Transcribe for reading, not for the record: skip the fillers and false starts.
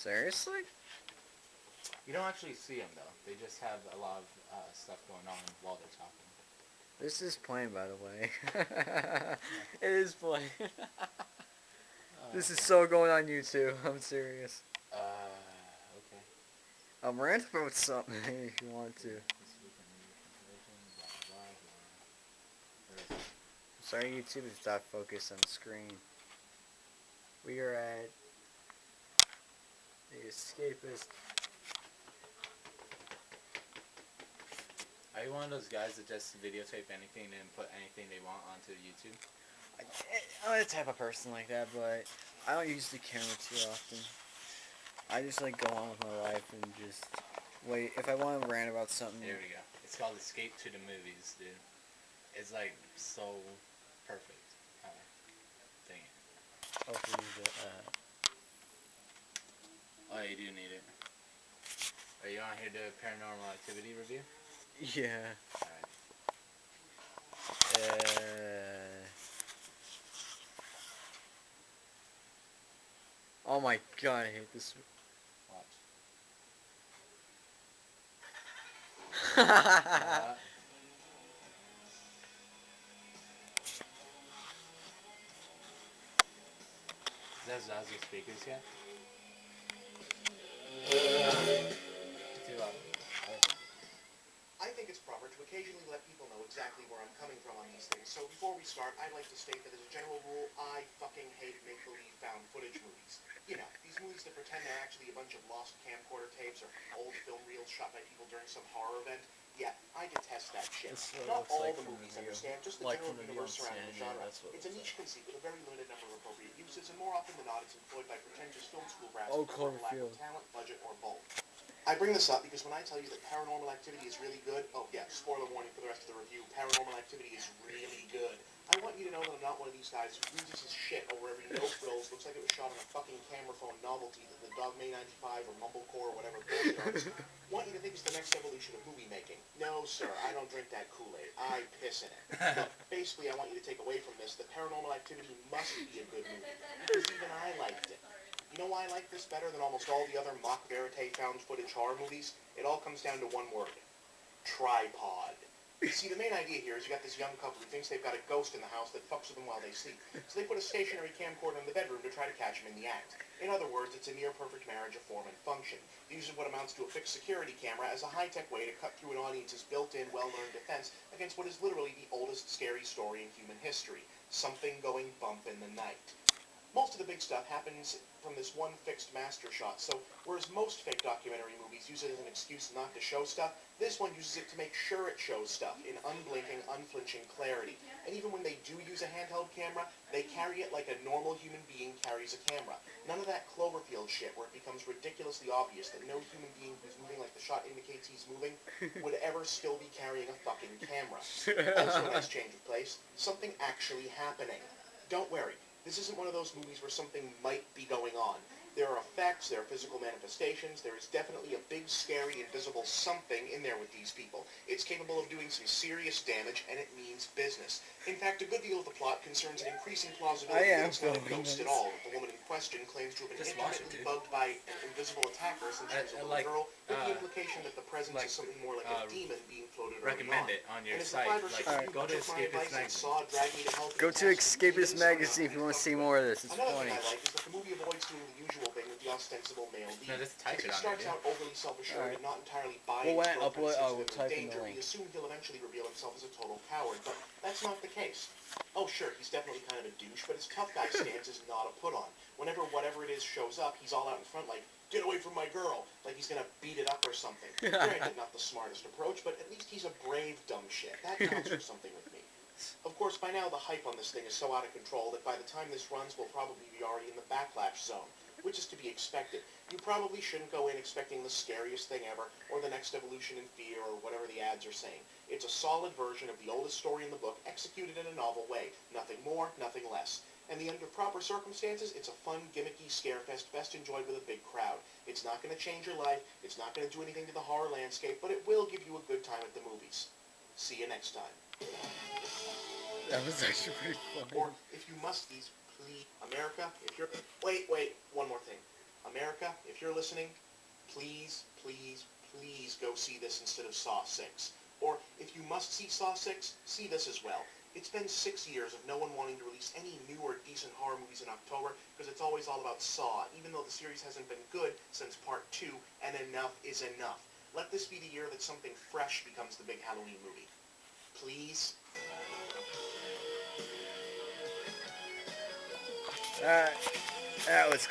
Seriously? You don't actually see them though. They just have a lot of stuff going on while they're talking. This is playing, by the way. It is playing. This is so going on YouTube. I'm serious. Okay. I'm ranting about something if you want to. Sorry, YouTube is not focused on the screen. We are at the escapist. Are you one of those guys that just videotape anything and put anything they want onto YouTube? I'm the type of person like that, but I don't use the camera too often. I just like go on with my life and just wait. If I want to rant about something, There we go. It's called Escape to the Movies, dude. It's like so perfect. Dang it. hopefully Oh, you do need it. Are you on here to do a paranormal activity review? yeah. Alright. Oh my god, I hate this. Watch. Is that Zazu speakers yet? Too loud. I think it's proper to occasionally let people know exactly where I'm coming from on these things. So before we start, I'd like to state that as a general rule, I fucking hate make-believe found footage movies. You know, these movies that pretend they're actually a bunch of lost camcorder tapes or old film reels shot by people during some horror event. Yeah, I detest that shit. Not all the movies, understand, just the general universe surrounding the genre. It's a niche conceit with a very limited number of appropriate uses, and more often than not, it's employed by pretentious film school brats for lack of talent, budget, or both. I bring this up because when I tell you that Paranormal Activity is really good, oh yeah, spoiler warning for the rest of the review, Paranormal Activity is really good. I want you to know that I'm not one of these guys who loses his shit over every no-frills, looks like it was shot on a fucking camera phone novelty that the Dog May 95 or Mumblecore or whatever bullshit artist want you to think it's the next evolution of movie making. No, sir, I don't drink that Kool-Aid. I piss in it. Look, basically, I want you to take away from this that Paranormal Activity must be a good movie, because even I liked it. You know why I like this better than almost all the other mock verite found footage horror movies? It all comes down to one word. Tripod. You see, the main idea here is you got this young couple who thinks they've got a ghost in the house that fucks with them while they sleep. So they put a stationary camcorder in the bedroom to try to catch him in the act. In other words, it's a near-perfect marriage of form and function. It uses what amounts to a fixed security camera as a high-tech way to cut through an audience's built-in, well-learned defense against what is literally the oldest scary story in human history. Something going bump in the night. Most of the big stuff happens from this one fixed master shot, so whereas most fake documentary movies use it as an excuse not to show stuff, this one uses it to make sure it shows stuff in unblinking, unflinching clarity. And even when they do use a handheld camera, they carry it like a normal human being carries a camera. None of that Cloverfield shit where it becomes ridiculously obvious that no human being who's moving like the shot indicates he's moving would ever still be carrying a fucking camera. Also a nice change of place, something actually happening. Don't worry. This isn't one of those movies where something might be going on. There are effects, there are physical manifestations, there is definitely a big, scary, invisible something in there with these people. It's capable of doing some serious damage, and it means business. In fact, a good deal of the plot concerns an increasing plausibility that it's not a ghost at all, that the woman in question claims to have been intermittently bugged by an invisible attacker since she was a little girl, with the implication that the presence is something more like a demon being floated around. Recommend it on your site. Go to Escapist Magazine. Go to Escapist Magazine if you want to see more of this. It's Another funny. thing I like is that the movie avoids doing the usual thing with the ostensible male lead. No, just type it Since he on starts there, out overly self-assured and not entirely buying Well, when his I upload, I will girlfriend's type in danger, the we link. assume he'll eventually reveal himself as a total coward, but that's not the case. Oh sure, he's definitely kind of a douche, but his tough guy stance is not a put-on. Whenever whatever it is shows up, he's all out in front like, get away from my girl, like he's gonna beat it up or something. Granted, not the smartest approach, but at least he's a brave dumb shit. That counts for something with me. Of course, by now the hype on this thing is so out of control that by the time this runs, we'll probably be already in the backlash zone, which is to be expected. You probably shouldn't go in expecting the scariest thing ever, or the next evolution in fear, or whatever the ads are saying. It's a solid version of the oldest story in the book, executed in a novel way. Nothing more, nothing less. And under proper circumstances, it's a fun, gimmicky scarefest best enjoyed with a big crowd. It's not going to change your life, it's not going to do anything to the horror landscape, but it will give you a good time at the movies. See you next time. That was actually pretty funny. Or, if you must, please, America, if you're... Wait, one more thing. America, if you're listening, please, please, please go see this instead of Saw 6. Or, if you must see Saw 6, see this as well. It's been 6 years of no one wanting to release any new or decent horror movies in October, because it's always all about Saw, even though the series hasn't been good since Part 2, and enough is enough. Let this be the year that something fresh becomes the big Halloween movie. Please? That was